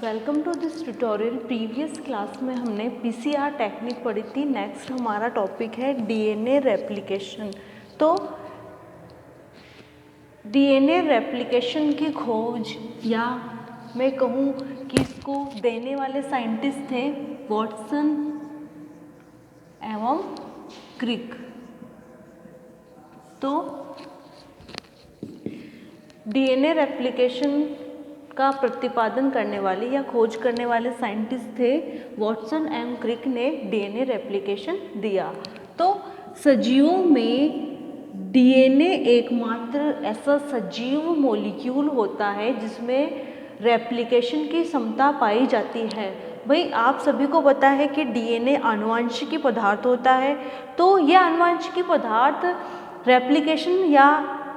Welcome to this tutorial. Previous class में हमने PCR technique पढ़ी थी। नेक्स्ट हमारा टॉपिक है डीएनए रेप्लिकेशन। तो डीएनए रेप्लिकेशन की खोज, या मैं कहूँ कि इसको देने वाले साइंटिस्ट थे वॉटसन एवं क्रिक। तो डीएनए रेप्लिकेशन का प्रतिपादन करने वाले या खोज करने वाले साइंटिस्ट थे वॉटसन एवं क्रिक ने डीएनए रेप्लिकेशन दिया। तो सजीवों में डीएनए एकमात्र ऐसा सजीव मॉलिक्यूल होता है जिसमें रेप्लिकेशन की क्षमता पाई जाती है। भाई आप सभी को पता है कि डीएनए आनुवंशिकी पदार्थ होता है। तो यह आनुवंशिकी पदार्थ रेप्लिकेशन या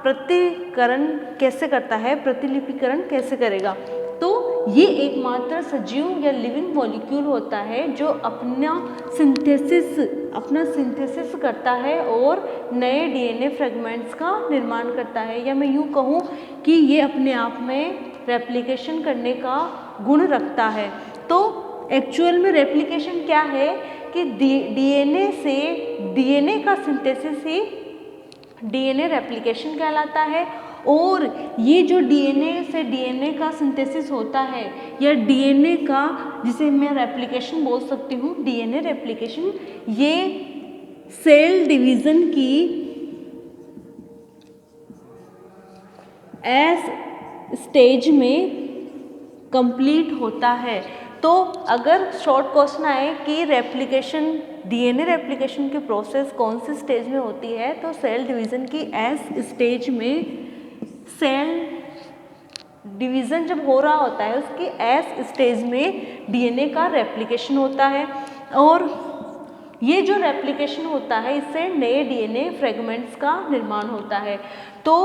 प्रतिकरण कैसे करता है, प्रतिलिपिकरण कैसे करेगा? तो ये एकमात्र सजीव या लिविंग मॉलिक्यूल होता है जो अपना सिंथेसिस करता है और नए डीएनए फ्रेगमेंट्स का निर्माण करता है। या मैं यूँ कहूँ कि ये अपने आप में रेप्लिकेशन करने का गुण रखता है। तो एक्चुअल में रेप्लिकेशन क्या है कि डीएनए से डीएनए का सिंथेसिस ही डीएनए रेप्लिकेशन कहलाता है। और ये जो डीएनए से डीएनए का सिंथेसिस होता है या डीएनए का, जिसे मैं रेप्लिकेशन बोल सकती हूँ, डीएनए रेप्लिकेशन, ये सेल डिवीजन की एस स्टेज में कंप्लीट होता है। तो अगर शॉर्ट क्वेश्चन आए कि रेप्लिकेशन, डीएनए रेप्लिकेशन की प्रोसेस कौन सी स्टेज में होती है, तो सेल डिवीज़न की एस स्टेज में, सेल डिवीज़न जब हो रहा होता है उसकी एस स्टेज में डीएनए का रेप्लिकेशन होता है। और ये जो रेप्लिकेशन होता है इससे नए डीएनए फ्रेगमेंट्स का निर्माण होता है। तो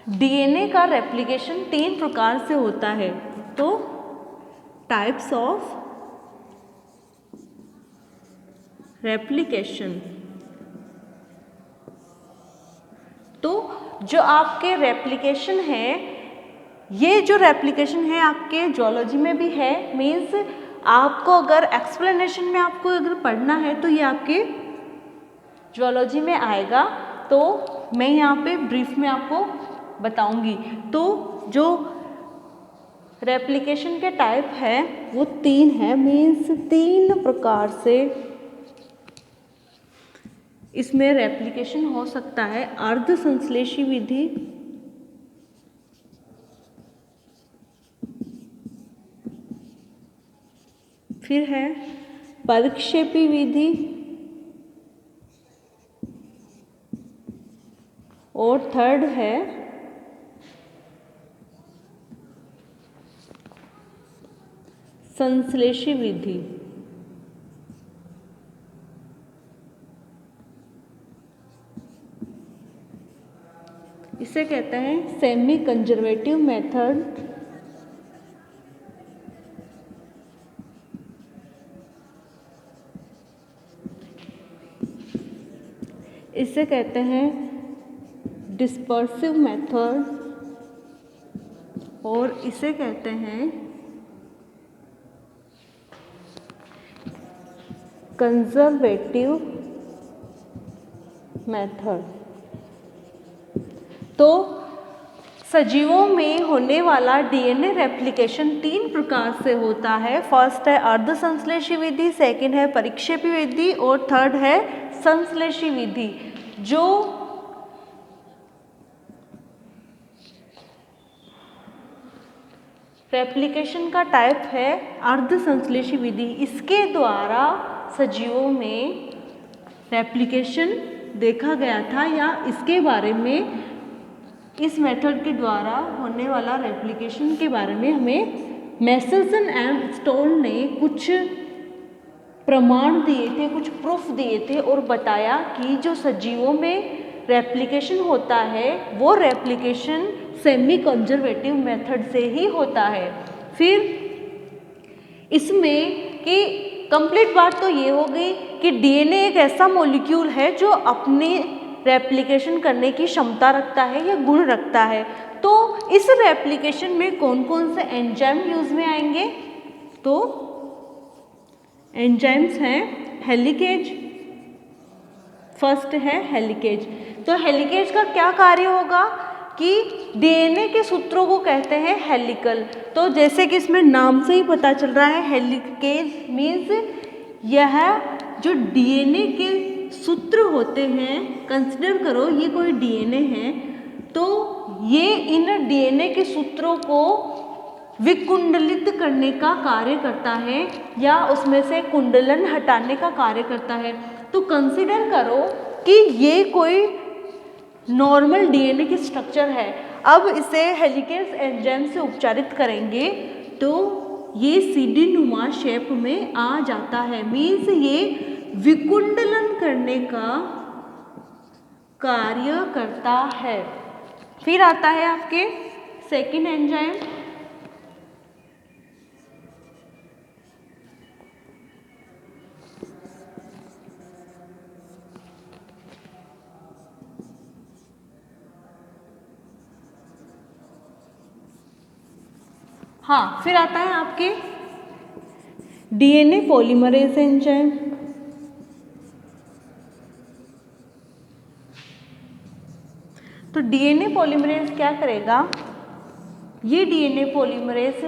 डीएनए का रेप्लिकेशन 3 प्रकार से होता है। तो टाइप्स ऑफ रेप्लिकेशन। तो जो आपके रेप्लिकेशन है, ये जो रेप्लिकेशन है आपके जूलॉजी में भी है। मीन्स आपको अगर एक्सप्लेनेशन में आपको अगर पढ़ना है तो ये आपके जूलॉजी में आएगा। तो मैं यहाँ पे ब्रीफ में आपको बताऊंगी। तो जो रेप्लिकेशन के टाइप है वो 3 है। मीन्स 3 प्रकार से इसमें रेप्लिकेशन हो सकता है। अर्ध संश्लेषी विधि, फिर है परिक्षेपी विधि, और थर्ड है संश्लेषी विधि। इसे कहते हैं सेमी कंजर्वेटिव मेथड, इसे कहते हैं डिस्पर्सिव मेथड, और इसे कहते हैं कंजर्वेटिव मेथड। तो सजीवों में होने वाला डीएनए रेप्लिकेशन 3 प्रकार से होता है। फर्स्ट है अर्ध संश्लेषी विधि, सेकंड है परिक्षेपी विधि, और थर्ड है संश्लेषी विधि। जो रेप्लिकेशन का टाइप है अर्ध संश्लेषी विधि, इसके द्वारा सजीवों में रेप्लिकेशन देखा गया था, या इसके बारे में, इस मेथड के द्वारा होने वाला रेप्लिकेशन के बारे में हमें मैसेल्सन एंड स्टोल ने कुछ प्रमाण दिए थे, कुछ प्रूफ दिए थे और बताया कि जो सजीवों में रेप्लिकेशन होता है वो रेप्लिकेशन सेमी कंजर्वेटिव मेथड से ही होता है। फिर इसमें कि कंप्लीट बात तो ये हो गई कि डीएनए एक ऐसा मॉलिक्यूल है जो अपने रेप्लिकेशन करने की क्षमता रखता है या गुण रखता है। तो इस रेप्लिकेशन में कौन कौन से एंजाइम यूज में आएंगे? तो एंजाइम्स हैं हेलिकेज, फर्स्ट है हेलिकेज। तो हेलिकेज का क्या कार्य होगा कि डीएनए के सूत्रों को कहते हैं हेलिकल। तो जैसे कि इसमें नाम से ही पता चल रहा है, हेलिकेज मीन्स यह जो डीएनए के सूत्र होते हैं, कंसिडर करो ये कोई डीएनए है, तो ये इन डीएनए के सूत्रों को विकुंडलित करने का कार्य करता है या उसमें से कुंडलन हटाने का कार्य करता है। तो कंसिडर करो कि ये कोई नॉर्मल डीएनए की स्ट्रक्चर है। अब इसे हेलिकेज एंजाइम से उपचारित करेंगे तो ये सीढ़ी नुमा शेप में आ जाता है, मीन्स ये विकुंडलन करने का कार्य करता है। फिर आता है आपके सेकेंड एंजाइम, हाँ, फिर आता है आपके डीएनए पॉलीमरेज एंजाइम। तो डीएनए पॉलीमरेज क्या करेगा? ये डीएनए पॉलीमरेज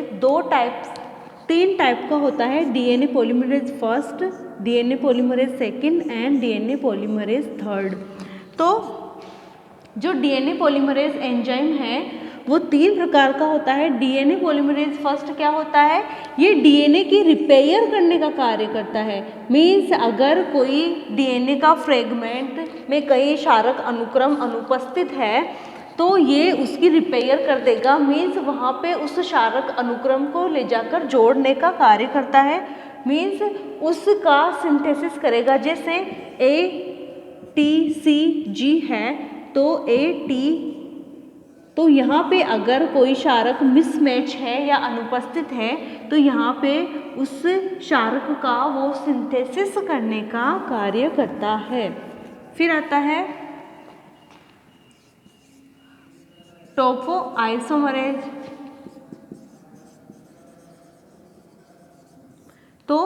तीन टाइप का होता है, DNA polymerase first, DNA polymerase second and DNA polymerase third. तो जो डीएनए पॉलीमरेज एंजाइम है वो तीन प्रकार का होता है। डीएनए पॉलीमरेज फर्स्ट क्या होता है? ये डीएनए की रिपेयर करने का कार्य करता है, मीन्स अगर कोई डीएनए का फ्रेगमेंट में कई क्षारक अनुक्रम अनुपस्थित है तो ये उसकी रिपेयर कर देगा, मीन्स वहाँ पे उस क्षारक अनुक्रम को ले जाकर जोड़ने का कार्य करता है, मीन्स उसका सिंथेसिस करेगा। जैसे ATCG है तो तो यहाँ पे अगर कोई क्षारक मिसमैच है या अनुपस्थित है तो यहाँ पे उस क्षारक का वो सिंथेसिस करने का कार्य करता है। फिर आता है टोपो आइसोमरेज। तो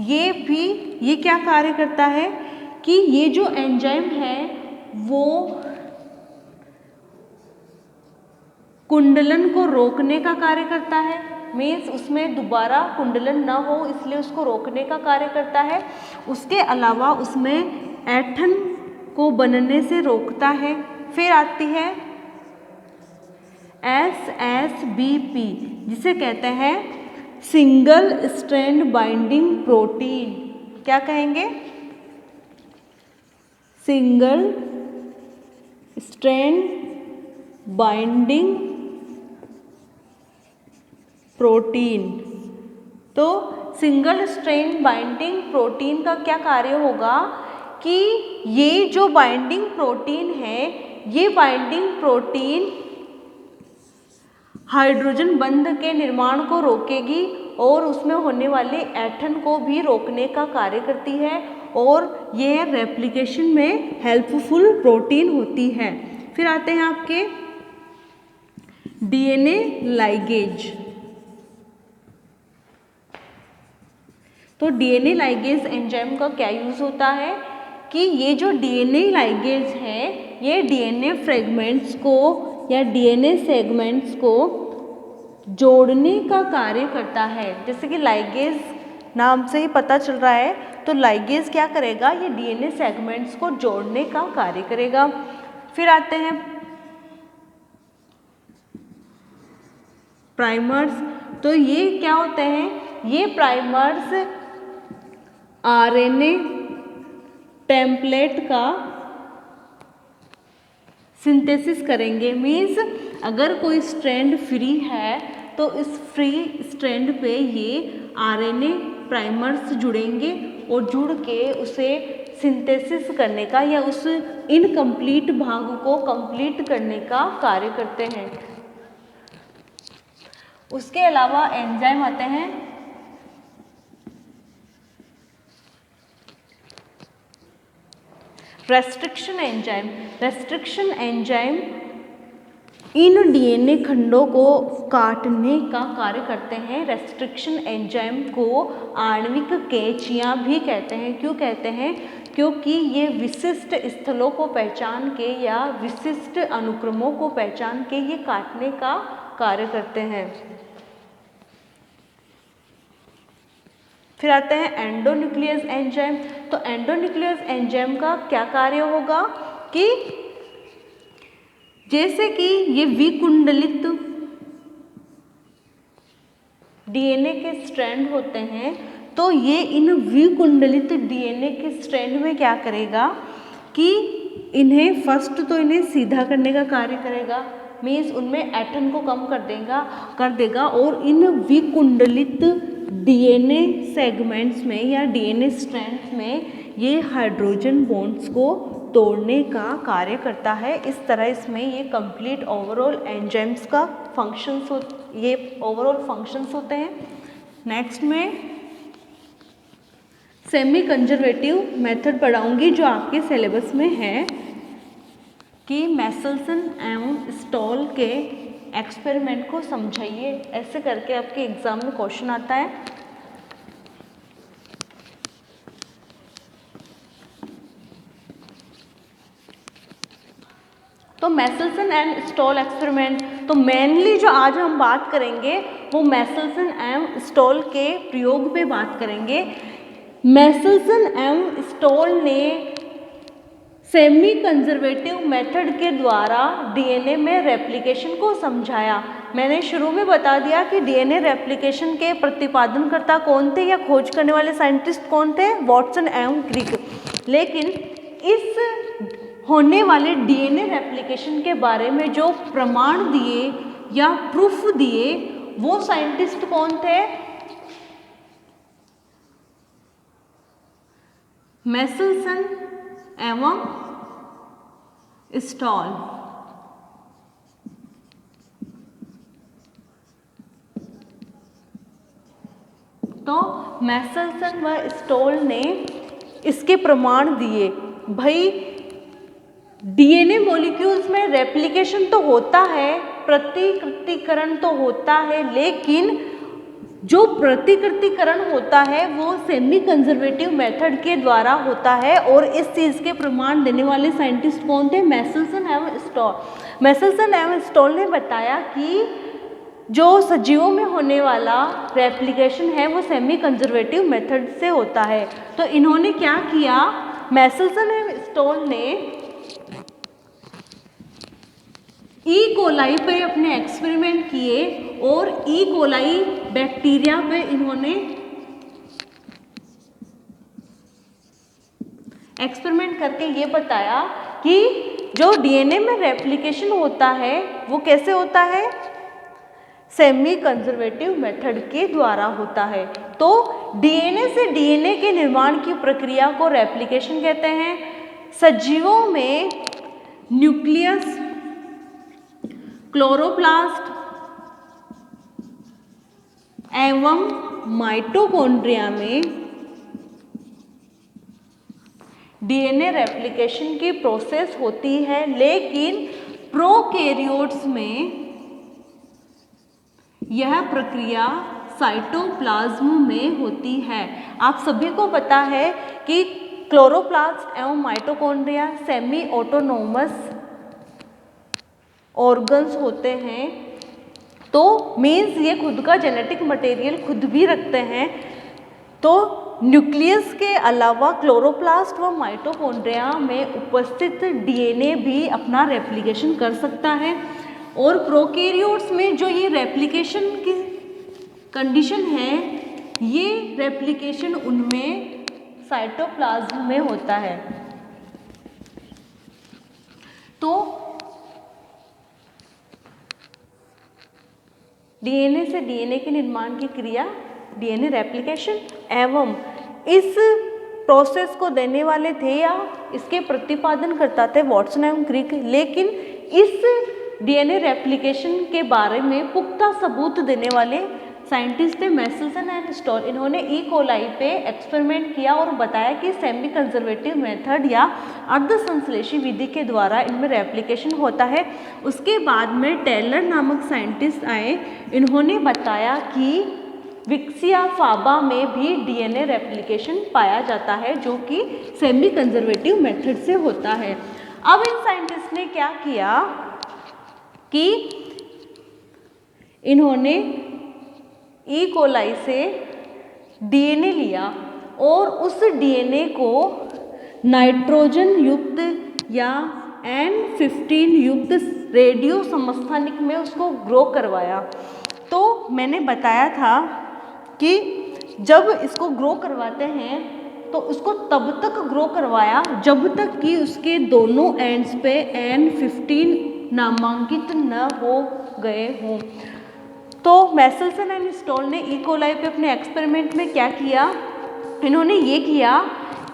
ये क्या कार्य करता है कि ये जो एंजाइम है वो कुंडलन को रोकने का कार्य करता है, मीन्स उसमें दोबारा कुंडलन न हो इसलिए उसको रोकने का कार्य करता है। उसके अलावा उसमें एथन को बनने से रोकता है। फिर आती है SSBP जिसे कहते हैं सिंगल स्ट्रैंड बाइंडिंग प्रोटीन। क्या कहेंगे? Single strand binding protein. तो सिंगल स्ट्रैंड बाइंडिंग प्रोटीन का क्या कार्य होगा कि ये जो बाइंडिंग प्रोटीन है, ये बाइंडिंग प्रोटीन हाइड्रोजन बंध के निर्माण को रोकेगी और उसमें होने वाले एथन को भी रोकने का कार्य करती है और ये रेप्लिकेशन में हेल्पफुल प्रोटीन होती है। फिर आते हैं आपके डीएनए लाइगेज। तो डीएनए लाइगेज एंजाइम का क्या यूज होता है कि ये जो डीएनए लाइगेज है ये डीएनए फ्रेगमेंट्स को या डीएनए सेगमेंट्स को जोड़ने का कार्य करता है। जैसे कि लाइगेज नाम से ही पता चल रहा है, तो लाइगेज क्या करेगा? ये डीएनए सेगमेंट्स को जोड़ने का कार्य करेगा। फिर आते हैं प्राइमर्स। तो ये क्या होते हैं? ये प्राइमर्स आरएनए टेम्पलेट का सिंथेसिस करेंगे, मीन्स अगर कोई स्ट्रैंड फ्री है तो इस फ्री स्ट्रैंड पे ये आरएनए प्राइमर्स जुड़ेंगे और जुड़ के उसे सिंथेसिस करने का या उस इनकम्प्लीट भाग को कंप्लीट करने का कार्य करते हैं। उसके अलावा एंजाइम आते हैं restriction enzyme. Restriction enzyme in DNA खंडों को काटने का कार्य करते हैं रेस्ट्रिक्शन एंजाइम को आणविक कैंचियाँ भी कहते हैं। क्यों कहते हैं? क्योंकि ये विशिष्ट स्थलों को पहचान के या विशिष्ट अनुक्रमों को पहचान के ये काटने का कार्य करते हैं। फिर आते हैं एंडोन्यूक्लियस एंजाइम। तो एंडोन्यूक्लियस एंजाइम का क्या कार्य होगा कि जैसे कि ये विकुंडलित डीएनए के स्ट्रैंड होते हैं, तो ये इन विकुंडलित डीएनए के स्ट्रैंड में क्या करेगा कि इन्हें फर्स्ट तो इन्हें सीधा करने का कार्य करेगा, मीन्स उनमें एटम को कम कर देगा और इन विकुंडलित डीएनए सेगमेंट्स में या डीएनए स्ट्रैंड्स में ये हाइड्रोजन बॉन्ड्स को तोड़ने का कार्य करता है। इस तरह इसमें ये कंप्लीट ओवरऑल एंजाइम्स का ओवरऑल फंक्शंस होते हैं। नेक्स्ट में सेमी कंजर्वेटिव मेथड पढ़ाऊंगी जो आपके सिलेबस में है कि मैसेल्सन एवं स्टॉल के एक्सपेरिमेंट को समझाइए, ऐसे करके आपके एग्जाम में क्वेश्चन आता है। तो मैसेल्सन एंड स्टॉल एक्सपेरिमेंट, तो मेनली जो आज हम बात करेंगे वो मैसेल्सन एवं स्टॉल के प्रयोग पे बात करेंगे। मैसेल्सन एवं स्टॉल ने सेमी कंजर्वेटिव मेथड के द्वारा डीएनए में रेप्लिकेशन को समझाया। मैंने शुरू में बता दिया कि डीएनए रेप्लिकेशन के प्रतिपादनकर्ता कौन थे या खोज करने वाले साइंटिस्ट कौन थे, वॉटसन एवं क्रिक। लेकिन इस होने वाले डीएनए रेप्लिकेशन के बारे में जो प्रमाण दिए या प्रूफ दिए वो साइंटिस्ट कौन थे? मैसेल्सन एवं स्टॉल। तो मैसेल्सन व स्टॉल ने इसके प्रमाण दिए। भाई डीएनए मॉलिक्यूल्स में रेप्लिकेशन तो होता है, प्रतिकृतिकरण तो होता है, लेकिन जो प्रतिकृतिकरण होता है वो सेमी कंजर्वेटिव मेथड के द्वारा होता है। और इस चीज़ के प्रमाण देने वाले साइंटिस्ट कौन थे? मैसेल्सन एवं स्टॉल। मैसेल्सन एवं स्टॉल ने बताया कि जो सजीवों में होने वाला रेप्लिकेशन है वो सेमी कंजर्वेटिव मेथड से होता है। तो इन्होंने क्या किया, मैसेल्सन एवं स्टॉल ने ई कोलाई पे अपने एक्सपेरिमेंट किए और ई कोलाई बैक्टीरिया पे इन्होंने एक्सपेरिमेंट करके ये बताया कि जो डीएनए में रेप्लिकेशन होता है वो कैसे होता है? सेमी कंजर्वेटिव मेथड के द्वारा होता है। तो डीएनए से डीएनए के निर्माण की प्रक्रिया को रेप्लिकेशन कहते हैं। सजीवों में न्यूक्लियस, क्लोरोप्लास्ट एवं माइटोकॉन्ड्रिया में डीएनए रेप्लिकेशन की प्रोसेस होती है, लेकिन प्रोकैरियोट्स में यह प्रक्रिया साइटोप्लाज्म में होती है। आप सभी को पता है कि क्लोरोप्लास्ट एवं माइटोकॉन्ड्रिया सेमी ऑटोनोमस ऑर्गन्स होते हैं। तो मीन्स ये खुद का जेनेटिक मटेरियल खुद भी रखते हैं। तो न्यूक्लियस के अलावा क्लोरोप्लास्ट व माइटोकॉन्ड्रिया में उपस्थित डीएनए भी अपना रेप्लिकेशन कर सकता है। और प्रोकैरियोट्स में जो ये रेप्लिकेशन की कंडीशन है, ये रेप्लिकेशन उनमें साइटोप्लाज्म में होता है। तो डीएनए से डीएनए के निर्माण की क्रिया डीएनए रेप्लिकेशन एवं इस प्रोसेस को देने वाले थे या इसके प्रतिपादन करता थे वॉटसन एवं क्रिक। लेकिन इस डीएनए रेप्लिकेशन के बारे में पुख्ता सबूत देने वाले साइंटिस्ट थे मेसेल्सन एंड स्टॉल। इन्होंने ई कोलाई पे एक्सपेरिमेंट किया और बताया कि सेमी कंजर्वेटिव मेथड या अर्ध संश्लेषी विधि के द्वारा इनमें रेप्लिकेशन होता है। उसके बाद में टेलर नामक साइंटिस्ट आए, इन्होंने बताया कि विक्सिया फाबा में भी डीएनए रेप्लिकेशन पाया जाता है जो कि सेमी कंजर्वेटिव मेथड से होता है। अब इन साइंटिस्ट ने क्या किया कि इन्होंने ई कोलाई से डीएनए लिया और उस डीएनए को नाइट्रोजन युक्त या N15 युक्त रेडियो समस्थानिक में उसको ग्रो करवाया। तो मैंने बताया था कि जब इसको ग्रो करवाते हैं तो उसको तब तक ग्रो करवाया जब तक कि उसके दोनों एंड्स पे N15 नामांकित न हो गए हों। तो मेसेल्सन एंड स्टॉल ने ई कोलाई पे अपने एक्सपेरिमेंट में क्या किया, इन्होंने ये किया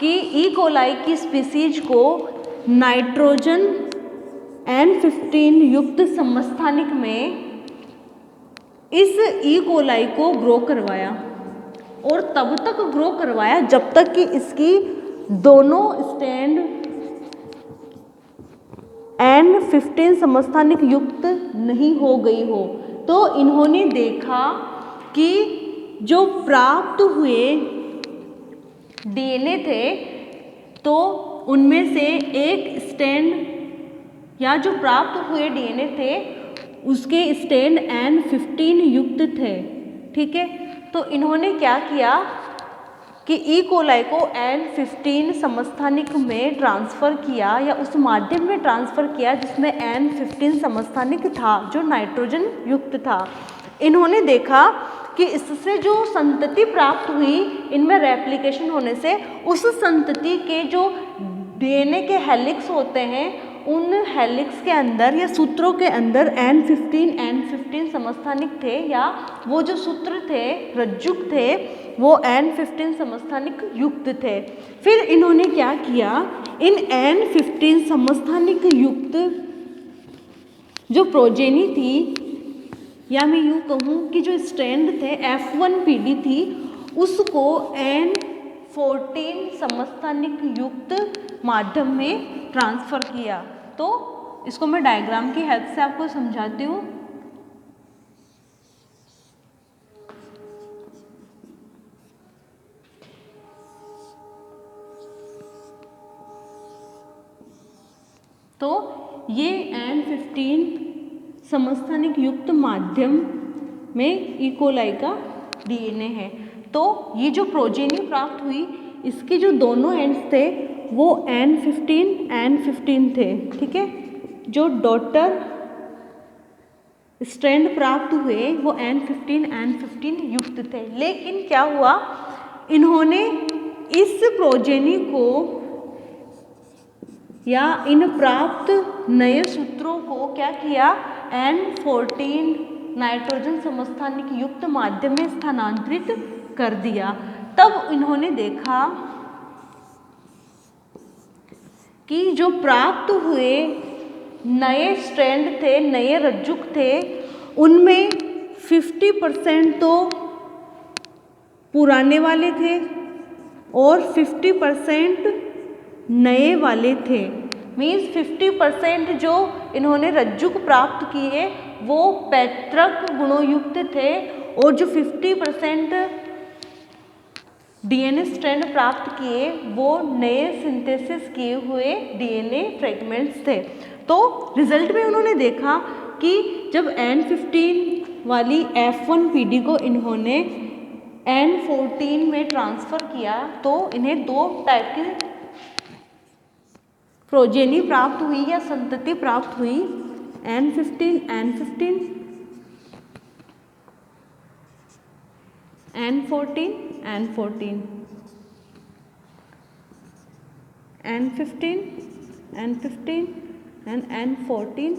कि ई कोलाई की स्पीसीज को नाइट्रोजन N15 युक्त समस्थानिक में इस ई कोलाई को ग्रो करवाया और तब तक ग्रो करवाया जब तक कि इसकी दोनों स्टैंड N15 समस्थानिक युक्त नहीं हो गई हो। तो इन्होंने देखा कि जो प्राप्त हुए डीएनए थे तो उनमें से एक स्टैंड या जो प्राप्त हुए डीएनए थे उसके स्टैंड N15 युक्त थे। ठीक है, तो इन्होंने क्या किया कि ई कोलाई को N15 समस्थानिक में ट्रांसफ़र किया या उस माध्यम में ट्रांसफ़र किया जिसमें N15 समस्थानिक था जो नाइट्रोजन युक्त था। इन्होंने देखा कि इससे जो संतति प्राप्त हुई इनमें रेप्लिकेशन होने से उस संतति के जो डीएनए के हेलिक्स होते हैं उन हेलिक्स के अंदर या सूत्रों के अंदर N15 समस्थानिक थे या वो जो सूत्र थे रज्जुक थे वो N15 समस्थानिक युक्त थे। फिर इन्होंने क्या किया, इन N15 समस्थानिक युक्त जो प्रोजेनी थी या मैं यूँ कहूँ कि जो स्ट्रैंड थे F1PD थी उसको N14 समस्थानिक युक्त माध्यम में ट्रांसफ़र किया। तो इसको मैं डायग्राम की हेल्प से आपको समझाती हूँ। तो ये N15 समस्थानिक युक्त माध्यम में ई कोलाई का डीएनए है। तो ये जो प्रोजेनी प्राप्त हुई इसके जो दोनों एंड्स थे वो N15 थे। ठीक है, जो डॉटर स्ट्रैंड प्राप्त हुए वो N15 युक्त थे। लेकिन क्या हुआ, इन्होंने इस प्रोजेनी को या इन प्राप्त नए सूत्रों को क्या किया, N14 नाइट्रोजन समस्थानिक युक्त माध्यम में स्थानांतरित कर दिया। तब इन्होंने देखा कि जो प्राप्त हुए नए स्ट्रैंड थे, नए रज्जुक थे, उनमें 50% तो पुराने वाले थे और 50% नए वाले थे। मीन्स 50% जो इन्होंने रज्जुक प्राप्त किए वो पैतृक गुणों युक्त थे और जो 50% डीएनए स्ट्रैंड प्राप्त किए वो नए सिंथेसिस किए हुए डीएनए फ्रेगमेंट्स थे। तो रिजल्ट में उन्होंने देखा कि जब N15 वाली F1PD को इन्होंने N14 में ट्रांसफ़र किया तो इन्हें दो टाइप की प्रोजेनी प्राप्त हुई या संतति प्राप्त हुई, N15 N14 N15 and N14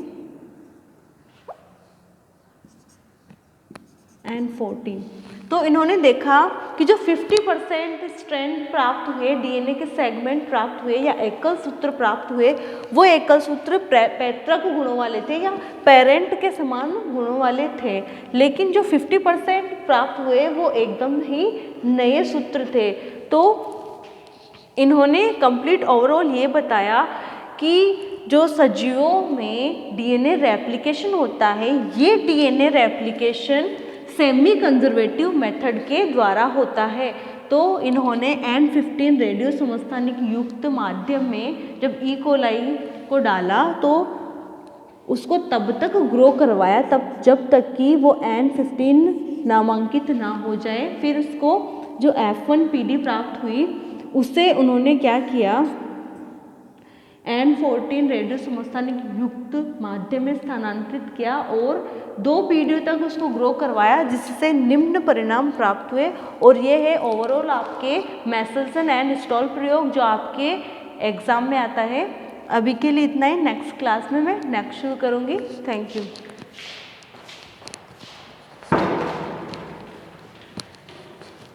तो इन्होंने देखा कि जो 50% स्ट्रैंड प्राप्त हुए, डीएनए के सेगमेंट प्राप्त हुए या एकल सूत्र प्राप्त हुए, वो एकल सूत्र पैतृक गुणों वाले थे या पेरेंट के समान गुणों वाले थे। लेकिन जो 50% प्राप्त हुए वो एकदम ही नए सूत्र थे। तो इन्होंने कंप्लीट ओवरऑल ये बताया कि जो सजीवों में डीएनए रेप्लिकेशन होता है, ये DNA replication semi conservative method के द्वारा होता है। तो इन्होंने N15 रेडियो समस्थानिक युक्त माध्यम में जब ई कोलाई को डाला तो उसको तब तक ग्रो करवाया तब जब तक कि वो N15 नामांकित ना हो जाए। फिर उसको जो F1PD प्राप्त हुई उससे उन्होंने क्या किया, N14 रेडियो समस्थानिक युक्त माध्यम में स्थानांतरित किया और 2 पीढ़ियों तक उसको ग्रो करवाया, जिससे निम्न परिणाम प्राप्त हुए। और ये है ओवरऑल आपके मेसेल्सन एंड स्टॉल प्रयोग जो आपके एग्जाम में आता है। अभी के लिए इतना ही, नेक्स्ट क्लास में मैं नेक्स्ट शुरू करूँगी। Thank you.